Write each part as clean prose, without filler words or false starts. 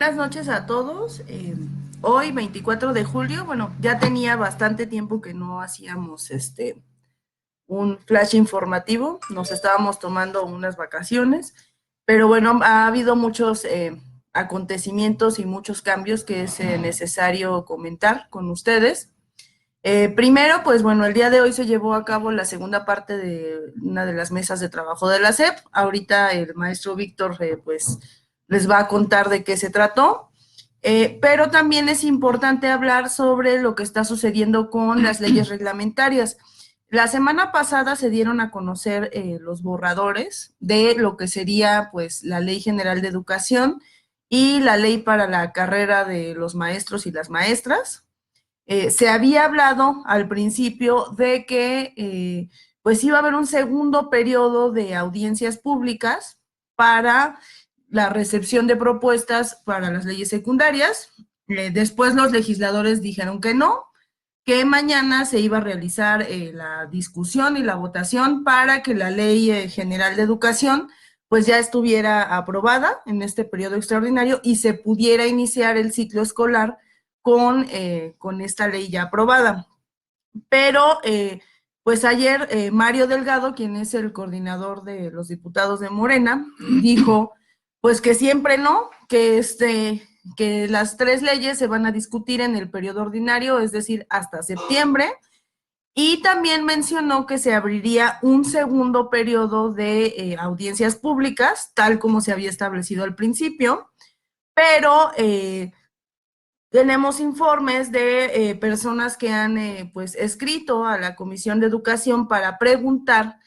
Buenas noches a todos. Hoy, 24 de julio, bueno, ya tenía bastante tiempo que no hacíamos un flash informativo, nos estábamos tomando unas vacaciones, pero bueno, ha habido muchos acontecimientos y muchos cambios que es necesario comentar con ustedes. Primero, pues bueno, el día de hoy se llevó a cabo la segunda parte de una de las mesas de trabajo de la SEP. Ahorita el maestro Víctor pues les va a contar de qué se trató. Pero también es importante hablar sobre lo que está sucediendo con las leyes reglamentarias. La semana pasada se dieron a conocer los borradores de lo que sería pues la Ley General de Educación y la ley para la carrera de los maestros y las maestras. Se había hablado al principio de que pues iba a haber un segundo periodo de audiencias públicas para la recepción de propuestas para las leyes secundarias. Después los legisladores dijeron que mañana se iba a realizar la discusión y la votación para que la Ley General de Educación pues ya estuviera aprobada en este periodo extraordinario y se pudiera iniciar el ciclo escolar con esta ley ya aprobada. Pero, pues ayer Mario Delgado, quien es el coordinador de los diputados de Morena, dijo, pues que siempre no, que las tres leyes se van a discutir en el periodo ordinario, es decir, hasta septiembre, y también mencionó que se abriría un segundo periodo de audiencias públicas, tal como se había establecido al principio, pero tenemos informes de personas que han pues escrito a la Comisión de Educación para preguntar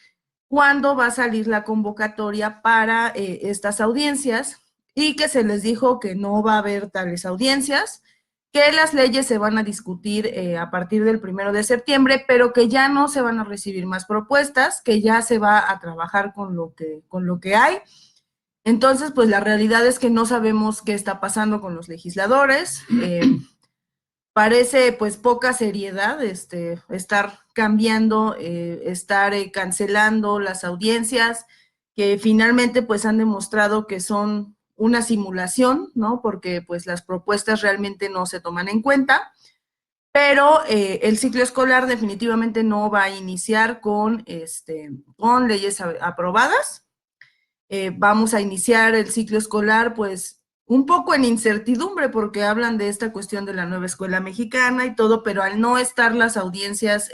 cuándo va a salir la convocatoria para estas audiencias y que se les dijo que no va a haber tales audiencias, que las leyes se van a discutir a partir del 1 de septiembre, pero que ya no se van a recibir más propuestas, que ya se va a trabajar con lo que hay. Entonces, pues la realidad es que no sabemos qué está pasando con los legisladores. Parece pues poca seriedad estar cambiando, estar cancelando las audiencias que finalmente pues han demostrado que son una simulación, ¿no? Porque pues las propuestas realmente no se toman en cuenta, pero el ciclo escolar definitivamente no va a iniciar con leyes aprobadas. Vamos a iniciar el ciclo escolar, pues, un poco en incertidumbre, porque hablan de esta cuestión de la nueva escuela mexicana y todo, pero al no estar las audiencias,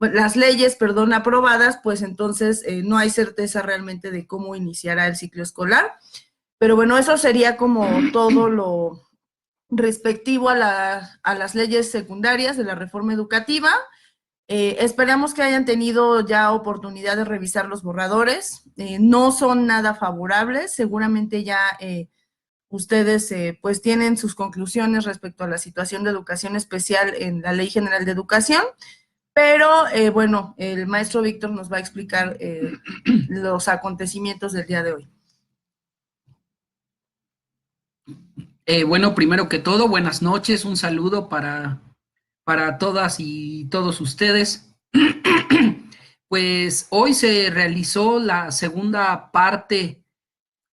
las leyes, perdón, aprobadas, pues entonces no hay certeza realmente de cómo iniciará el ciclo escolar. Pero bueno, eso sería como todo lo respectivo a las leyes secundarias de la reforma educativa. Esperamos que hayan tenido ya oportunidad de revisar los borradores. No son nada favorables. Seguramente ya ustedes pues tienen sus conclusiones respecto a la situación de educación especial en la Ley General de Educación. Pero bueno, el maestro Víctor nos va a explicar los acontecimientos del día de hoy. Bueno, primero que todo, buenas noches, un saludo para todas y todos ustedes. Pues hoy se realizó la segunda parte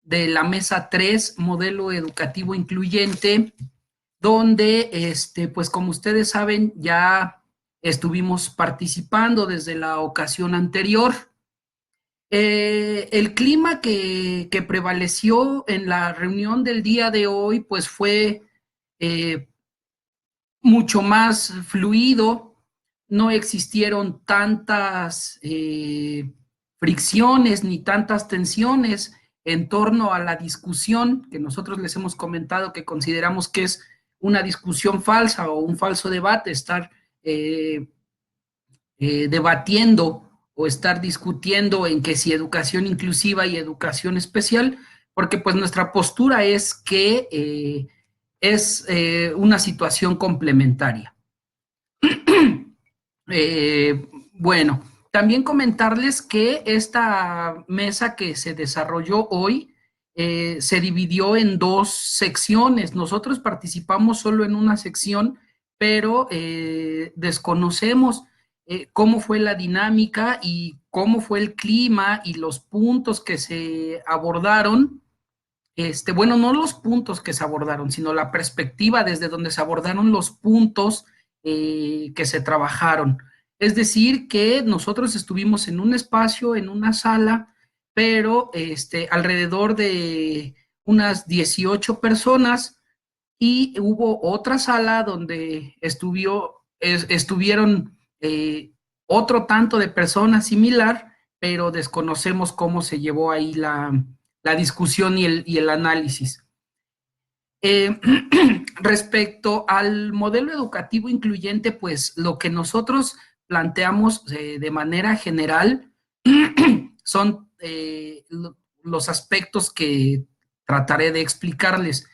de la mesa 3, modelo educativo incluyente, donde, pues como ustedes saben, ya estuvimos participando desde la ocasión anterior. El clima que prevaleció en la reunión del día de hoy, pues fue eh, mucho más fluido, no existieron tantas fricciones ni tantas tensiones en torno a la discusión que nosotros les hemos comentado que consideramos que es una discusión falsa o un falso debate, estar debatiendo o estar discutiendo en que si educación inclusiva y educación especial, porque pues nuestra postura es que es una situación complementaria. Bueno, también comentarles que esta mesa que se desarrolló hoy se dividió en dos secciones. Nosotros participamos solo en una sección, pero desconocemos cómo fue la dinámica y cómo fue el clima y los puntos que se abordaron bueno, no los puntos que se abordaron, sino la perspectiva desde donde se abordaron los puntos que se trabajaron. Es decir, que nosotros estuvimos en un espacio, en una sala, pero alrededor de unas 18 personas, y hubo otra sala donde estuvieron otro tanto de personas similar, pero desconocemos cómo se llevó ahí la discusión y el análisis. Eh, Respecto al modelo educativo incluyente, pues lo que nosotros planteamos de manera general son los aspectos que trataré de explicarles.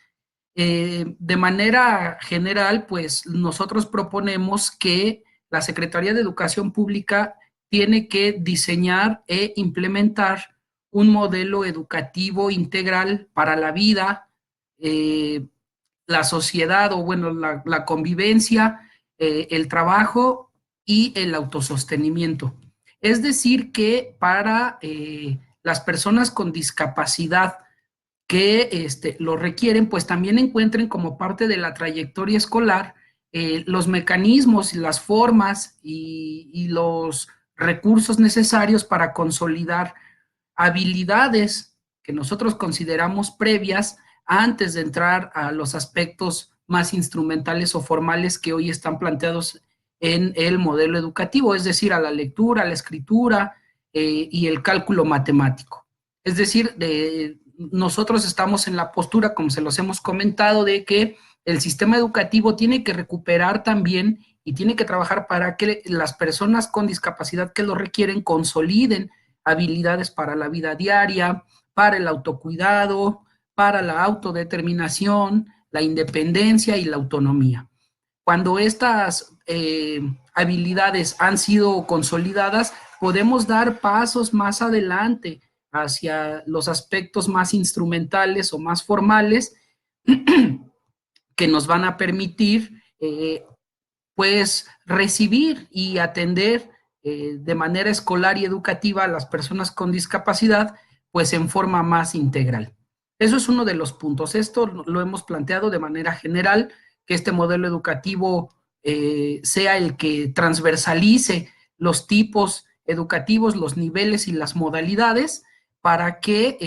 De manera general, pues nosotros proponemos que la Secretaría de Educación Pública tiene que diseñar e implementar un modelo educativo integral para la vida, eh, la sociedad o bueno, la convivencia, el trabajo y el autosostenimiento. Es decir, que para las personas con discapacidad que lo requieren, pues también encuentren como parte de la trayectoria escolar los mecanismos y las formas y los recursos necesarios para consolidar habilidades que nosotros consideramos previas antes de entrar a los aspectos más instrumentales o formales que hoy están planteados en el modelo educativo, es decir, a la lectura, a la escritura y el cálculo matemático. Es decir, nosotros estamos en la postura, como se los hemos comentado, de que el sistema educativo tiene que recuperar también y tiene que trabajar para que las personas con discapacidad que lo requieren consoliden habilidades para la vida diaria, para el autocuidado, para la autodeterminación, la independencia y la autonomía. Cuando estas habilidades han sido consolidadas, podemos dar pasos más adelante hacia los aspectos más instrumentales o más formales que nos van a permitir pues recibir y atender de manera escolar y educativa a las personas con discapacidad, pues en forma más integral. Eso es uno de los puntos. Esto lo hemos planteado de manera general, que este modelo educativo sea el que transversalice los tipos educativos, los niveles y las modalidades para que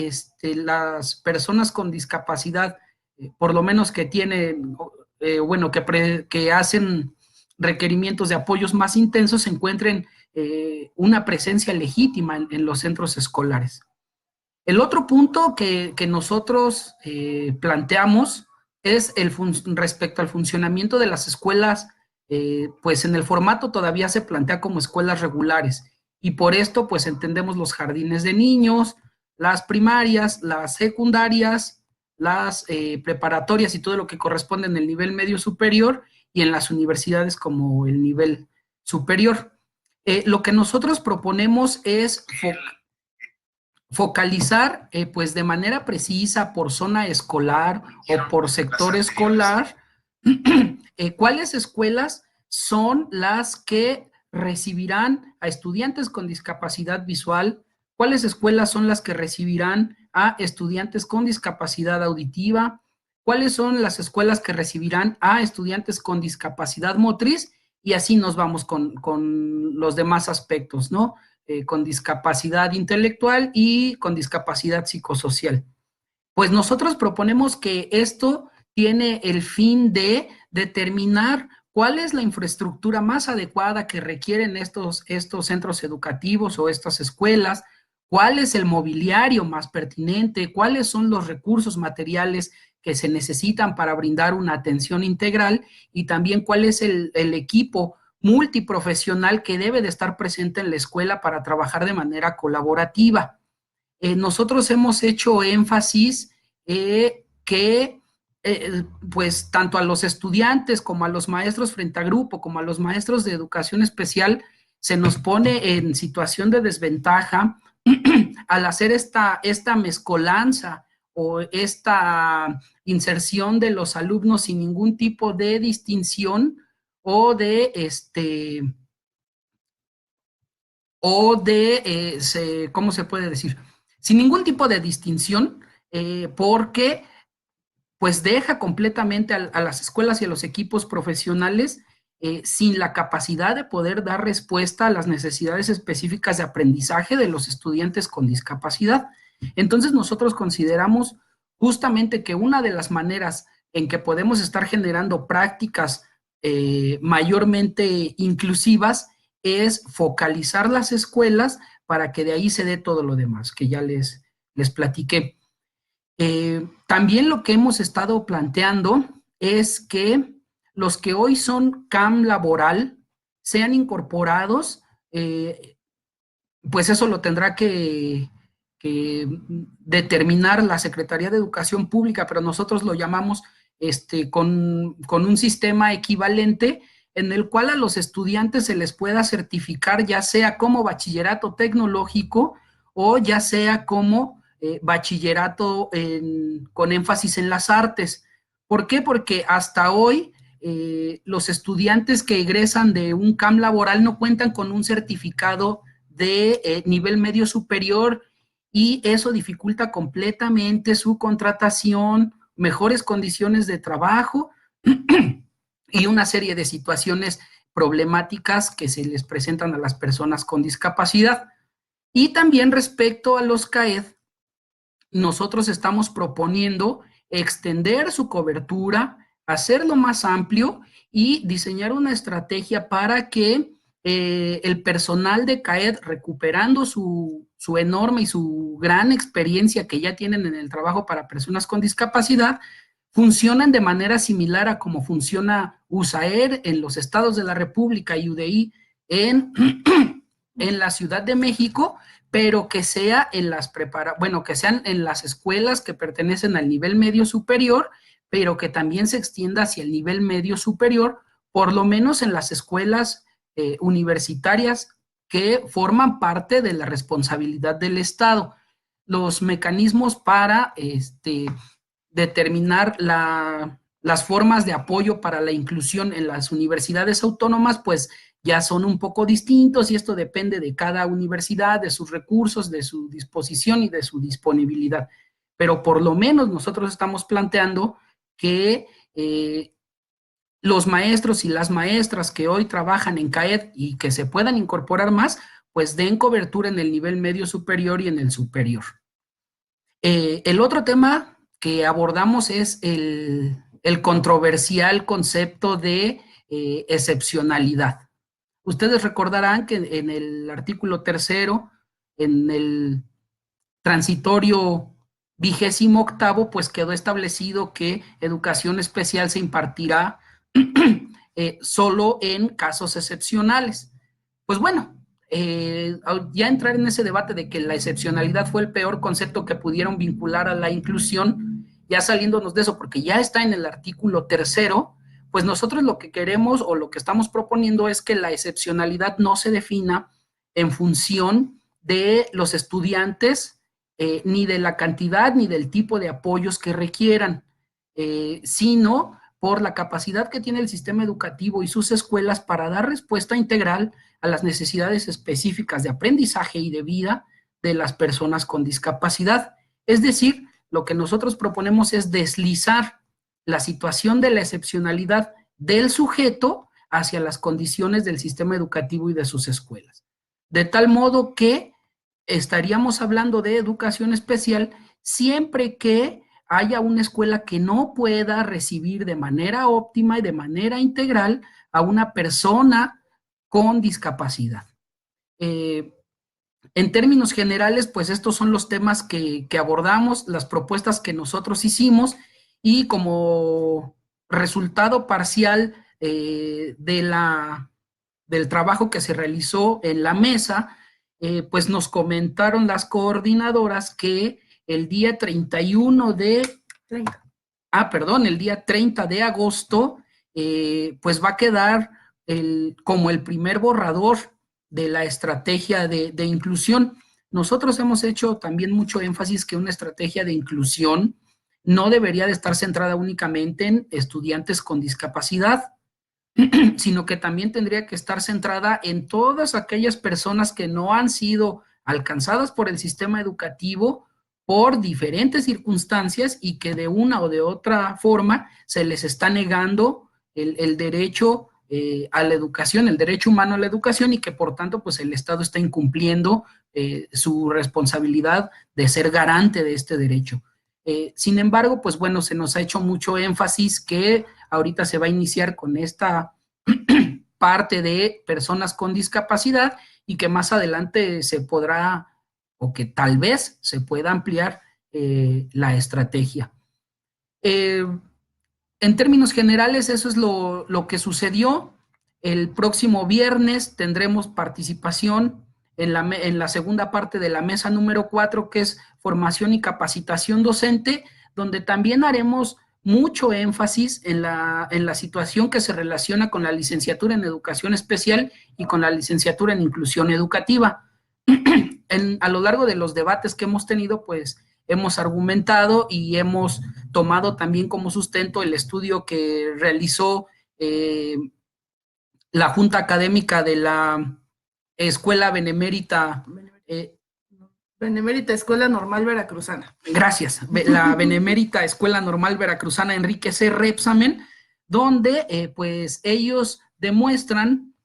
las personas con discapacidad, por lo menos que tienen, bueno, que hacen requerimientos de apoyos más intensos, encuentren una presencia legítima en los centros escolares. El otro punto que nosotros planteamos es respecto al funcionamiento de las escuelas, pues en el formato todavía se plantea como escuelas regulares y por esto pues entendemos los jardines de niños, las primarias, las secundarias, las preparatorias y todo lo que corresponde en el nivel medio superior y en las universidades como el nivel superior. Lo que nosotros proponemos es focalizar pues de manera precisa por zona escolar o por sector escolar cuáles escuelas son las que recibirán a estudiantes con discapacidad visual, cuáles escuelas son las que recibirán a estudiantes con discapacidad auditiva, cuáles son las escuelas que recibirán a estudiantes con discapacidad motriz y así nos vamos con los demás aspectos, ¿no? Con discapacidad intelectual y con discapacidad psicosocial. Pues nosotros proponemos que esto tiene el fin de determinar cuál es la infraestructura más adecuada que requieren estos centros educativos o estas escuelas, cuál es el mobiliario más pertinente, cuáles son los recursos materiales que se necesitan para brindar una atención integral y también cuál es el equipo multiprofesional que debe de estar presente en la escuela para trabajar de manera colaborativa. Nosotros hemos hecho énfasis que pues tanto a los estudiantes como a los maestros frente a grupo, como a los maestros de educación especial, se nos pone en situación de desventaja al hacer esta mezcolanza o esta inserción de los alumnos sin ningún tipo de distinción o de ¿cómo se puede decir? Sin ningún tipo de distinción porque pues deja completamente a las escuelas y a los equipos profesionales sin la capacidad de poder dar respuesta a las necesidades específicas de aprendizaje de los estudiantes con discapacidad. Entonces nosotros consideramos justamente que una de las maneras en que podemos estar generando prácticas mayormente inclusivas es focalizar las escuelas para que de ahí se dé todo lo demás, que ya les platiqué. También lo que hemos estado planteando es que los que hoy son CAM laboral sean incorporados, pues eso lo tendrá que determinar la Secretaría de Educación Pública, pero nosotros lo llamamos con un sistema equivalente en el cual a los estudiantes se les pueda certificar ya sea como bachillerato tecnológico o ya sea como bachillerato con énfasis en las artes. ¿Por qué? Porque hasta hoy los estudiantes que egresan de un CAM laboral no cuentan con un certificado de nivel medio superior y eso dificulta completamente su contratación, mejores condiciones de trabajo y una serie de situaciones problemáticas que se les presentan a las personas con discapacidad. Y también respecto a los CAED, nosotros estamos proponiendo extender su cobertura, hacerlo más amplio y diseñar una estrategia para que el personal de CAED, recuperando su enorme y su gran experiencia que ya tienen en el trabajo para personas con discapacidad, funcionan de manera similar a como funciona USAER en los estados de la República y UDI en la Ciudad de México, pero que sea en las que sean en las escuelas que pertenecen al nivel medio superior, pero que también se extienda hacia el nivel medio superior, por lo menos en las escuelas universitarias que forman parte de la responsabilidad del Estado. Los mecanismos para determinar las formas de apoyo para la inclusión en las universidades autónomas, pues ya son un poco distintos y esto depende de cada universidad, de sus recursos, de su disposición y de su disponibilidad. Pero por lo menos nosotros estamos planteando que los maestros y las maestras que hoy trabajan en CAED y que se puedan incorporar más, pues den cobertura en el nivel medio superior y en el superior. El otro tema que abordamos es el controversial concepto de excepcionalidad. Ustedes recordarán que en el artículo 3º, en el transitorio 28º, pues quedó establecido que educación especial se impartirá solo en casos excepcionales. Pues bueno, ya entrar en ese debate de que la excepcionalidad fue el peor concepto que pudieron vincular a la inclusión, ya saliéndonos de eso, porque ya está en el artículo 3º, pues nosotros lo que queremos o lo que estamos proponiendo es que la excepcionalidad no se defina en función de los estudiantes, ni de la cantidad ni del tipo de apoyos que requieran, sino por la capacidad que tiene el sistema educativo y sus escuelas para dar respuesta integral a las necesidades específicas de aprendizaje y de vida de las personas con discapacidad. Es decir, lo que nosotros proponemos es deslizar la situación de la excepcionalidad del sujeto hacia las condiciones del sistema educativo y de sus escuelas. De tal modo que estaríamos hablando de educación especial siempre que haya una escuela que no pueda recibir de manera óptima y de manera integral a una persona con discapacidad. En términos generales, pues estos son los temas que abordamos, las propuestas que nosotros hicimos y como resultado parcial del trabajo que se realizó en la mesa, pues nos comentaron las coordinadoras que el día 31 de... 30. El día 30 de agosto, pues va a quedar como el primer borrador de la estrategia de inclusión. Nosotros hemos hecho también mucho énfasis que una estrategia de inclusión no debería de estar centrada únicamente en estudiantes con discapacidad, sino que también tendría que estar centrada en todas aquellas personas que no han sido alcanzadas por el sistema educativo por diferentes circunstancias y que de una o de otra forma se les está negando el derecho a la educación, el derecho humano a la educación, y que por tanto pues el Estado está incumpliendo su responsabilidad de ser garante de este derecho. Sin embargo, pues bueno, se nos ha hecho mucho énfasis que ahorita se va a iniciar con esta parte de personas con discapacidad y que más adelante se podrá o que tal vez se pueda ampliar la estrategia. En términos generales, eso es lo que sucedió. El próximo viernes tendremos participación en la segunda parte de la mesa número 4, que es formación y capacitación docente, donde también haremos mucho énfasis en la situación que se relaciona con la licenciatura en educación especial y con la licenciatura en inclusión educativa. A lo largo de los debates que hemos tenido, pues hemos argumentado y hemos tomado también como sustento el estudio que realizó la Junta Académica de la Escuela Benemérita. Benemérita Escuela Normal Veracruzana. Gracias. La Benemérita Escuela Normal Veracruzana Enrique C. Repsamen, donde pues ellos demuestran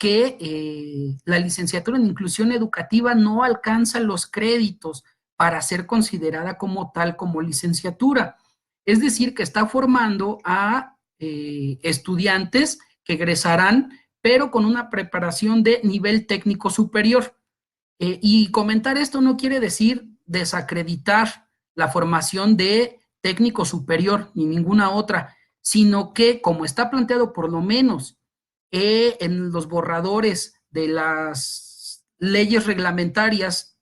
que la licenciatura en inclusión educativa no alcanza los créditos para ser considerada como tal, como licenciatura. Es decir, que está formando a estudiantes que egresarán, pero con una preparación de nivel técnico superior. Y comentar esto no quiere decir desacreditar la formación de técnico superior ni ninguna otra, sino que, como está planteado por lo menos en los borradores de las leyes reglamentarias,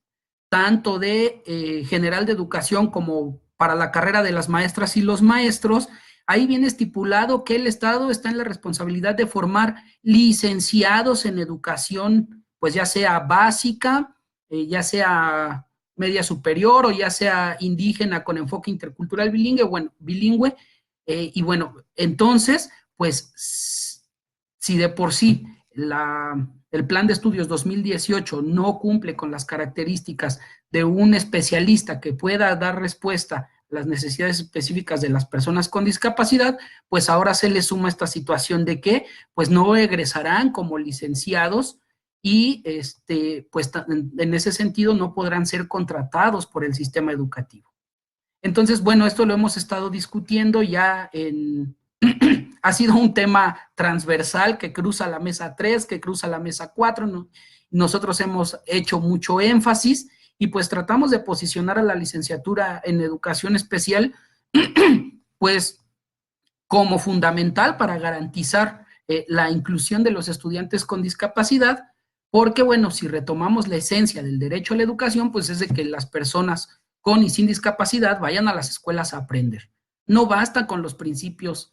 tanto de general de educación como para la carrera de las maestras y los maestros, ahí viene estipulado que el Estado está en la responsabilidad de formar licenciados en educación, pues ya sea básica, ya sea media superior o ya sea indígena con enfoque intercultural bilingüe, y bueno, entonces, pues si de por sí el plan de estudios 2018 no cumple con las características de un especialista que pueda dar respuesta a las necesidades específicas de las personas con discapacidad, pues ahora se le suma esta situación de que pues no egresarán como licenciados y pues en ese sentido no podrán ser contratados por el sistema educativo. Entonces, bueno, esto lo hemos estado discutiendo ya ha sido un tema transversal que cruza la mesa 3, que cruza la mesa 4, ¿no? Nosotros hemos hecho mucho énfasis y pues tratamos de posicionar a la licenciatura en educación especial pues como fundamental para garantizar la inclusión de los estudiantes con discapacidad, porque bueno, si retomamos la esencia del derecho a la educación, pues es de que las personas con y sin discapacidad vayan a las escuelas a aprender. No basta con los principios,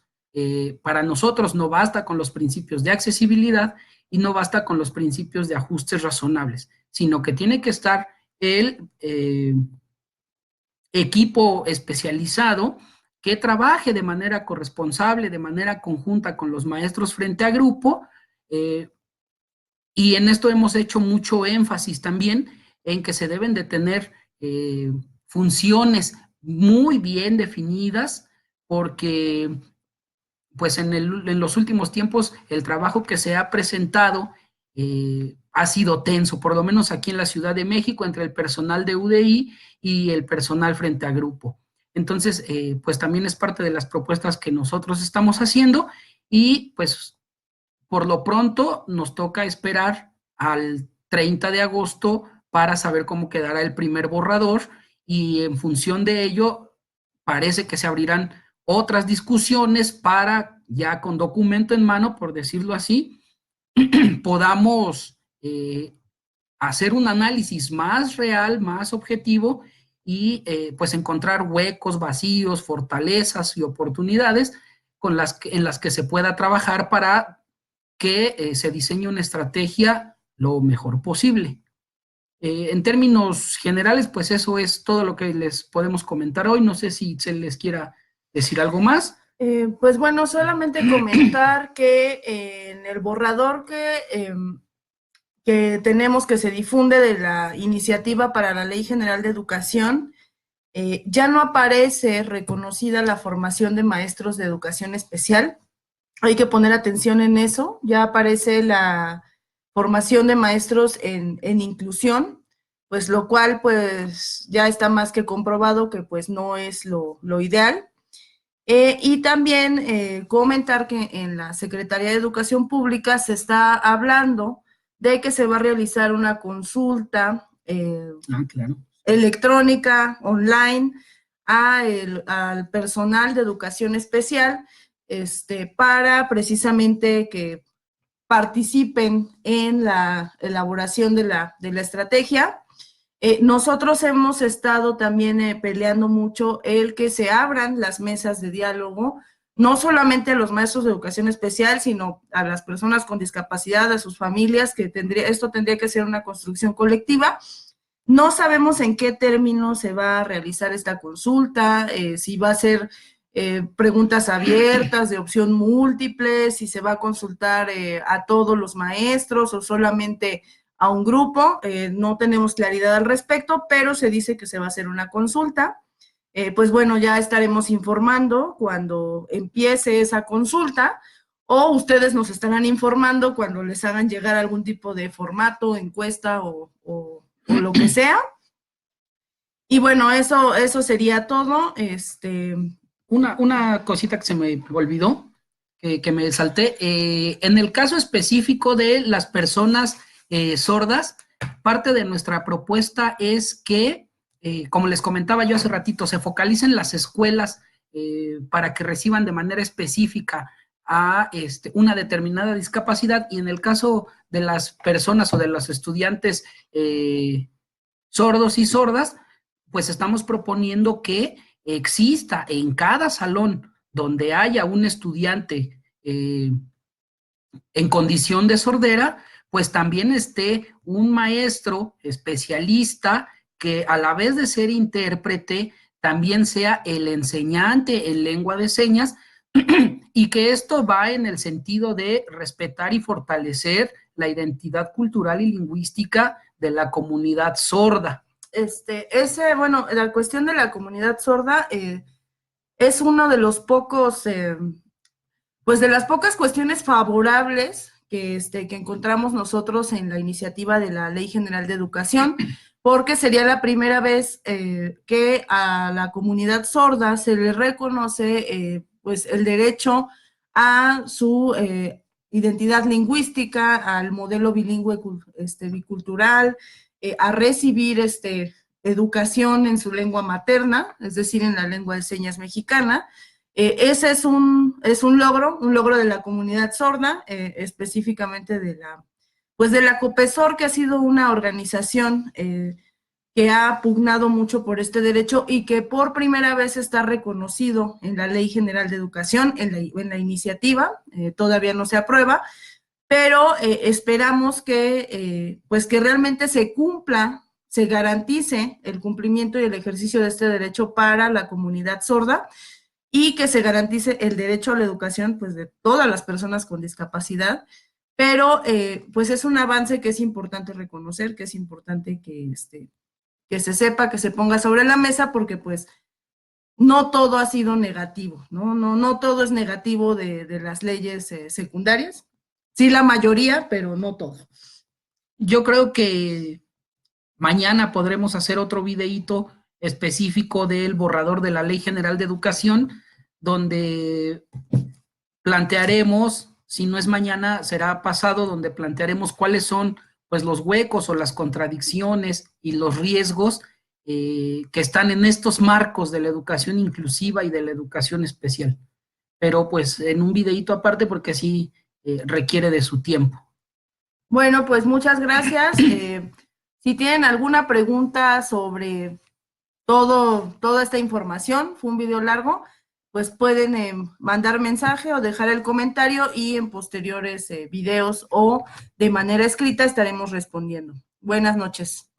para nosotros no basta con los principios de accesibilidad y no basta con los principios de ajustes razonables, sino que tiene que estar el equipo especializado que trabaje de manera corresponsable, de manera conjunta con los maestros frente a grupo, y en esto hemos hecho mucho énfasis también en que se deben de tener funciones muy bien definidas, porque pues en los últimos tiempos el trabajo que se ha presentado ha sido tenso, por lo menos aquí en la Ciudad de México, entre el personal de UDI y el personal frente a grupo. Entonces, pues también es parte de las propuestas que nosotros estamos haciendo y pues por lo pronto nos toca esperar al 30 de agosto para saber cómo quedará el primer borrador y en función de ello parece que se abrirán otras discusiones para ya con documento en mano, por decirlo así, podamos hacer un análisis más real, más objetivo y pues encontrar huecos, vacíos, fortalezas y oportunidades en las que se pueda trabajar para que se diseñe una estrategia lo mejor posible. En términos generales, pues eso es todo lo que les podemos comentar hoy. No sé si se les quiera decir algo más. Pues bueno, solamente comentar que en el borrador que tenemos que se difunde de la iniciativa para la Ley General de Educación, ya no aparece reconocida la formación de maestros de educación especial. Hay que poner atención en eso. Ya aparece la formación de maestros en inclusión, pues lo cual pues ya está más que comprobado que pues no es lo ideal. Y también comentar que en la Secretaría de Educación Pública se está hablando de que se va a realizar una consulta claro, electrónica, online, al personal de educación especial, para precisamente que participen en la elaboración de la estrategia. Nosotros hemos estado también peleando mucho el que se abran las mesas de diálogo, no solamente a los maestros de educación especial, sino a las personas con discapacidad, a sus familias, que esto tendría que ser una construcción colectiva. No sabemos en qué términos se va a realizar esta consulta, si va a ser preguntas abiertas de opción múltiple, si se va a consultar a todos los maestros o solamente a un grupo. No tenemos claridad al respecto, pero se dice que se va a hacer una consulta. Pues bueno, ya estaremos informando cuando empiece esa consulta, o ustedes nos estarán informando cuando les hagan llegar algún tipo de formato, encuesta o lo que sea. Y bueno, eso sería todo. Una cosita que se me olvidó, que me salté. En el caso específico de las personas sordas, parte de nuestra propuesta es que, como les comentaba yo hace ratito, se focalicen las escuelas para que reciban de manera específica a una determinada discapacidad, y en el caso de las personas o de los estudiantes sordos y sordas, pues estamos proponiendo que exista en cada salón donde haya un estudiante en condición de sordera, pues también esté un maestro especialista que, a la vez de ser intérprete, también sea el enseñante en lengua de señas, y que esto va en el sentido de respetar y fortalecer la identidad cultural y lingüística de la comunidad sorda. Bueno, la cuestión de la comunidad sorda es uno de los pocos, pues de las pocas cuestiones favorables que encontramos nosotros en la iniciativa de la Ley General de Educación, porque sería la primera vez que a la comunidad sorda se le reconoce pues el derecho a su identidad lingüística, al modelo bilingüe bicultural, a recibir educación en su lengua materna, es decir, en la lengua de señas mexicana. Ese es un logro de la comunidad sorda, específicamente pues de la COPESOR, que ha sido una organización que ha pugnado mucho por este derecho y que por primera vez está reconocido en la Ley General de Educación, en la iniciativa. Todavía no se aprueba, pero esperamos pues que realmente se cumpla, se garantice el cumplimiento y el ejercicio de este derecho para la comunidad sorda, y que se garantice el derecho a la educación pues de todas las personas con discapacidad. Pero pues es un avance que es importante reconocer, que es importante que se sepa, que se ponga sobre la mesa, porque pues no todo ha sido negativo, no todo es negativo de las leyes secundarias. Sí, la mayoría, pero no todo. Yo creo que mañana podremos hacer otro videíto específico del borrador de la Ley General de Educación, donde plantearemos, si no es mañana, será pasado, donde plantearemos cuáles son pues los huecos o las contradicciones y los riesgos que están en estos marcos de la educación inclusiva y de la educación especial. Pero pues en un videíto aparte, porque sí requiere de su tiempo. Bueno, pues muchas gracias. Si tienen alguna pregunta sobre toda esta información, fue un video largo, pues pueden mandar mensaje o dejar el comentario, y en posteriores videos o de manera escrita estaremos respondiendo. Buenas noches.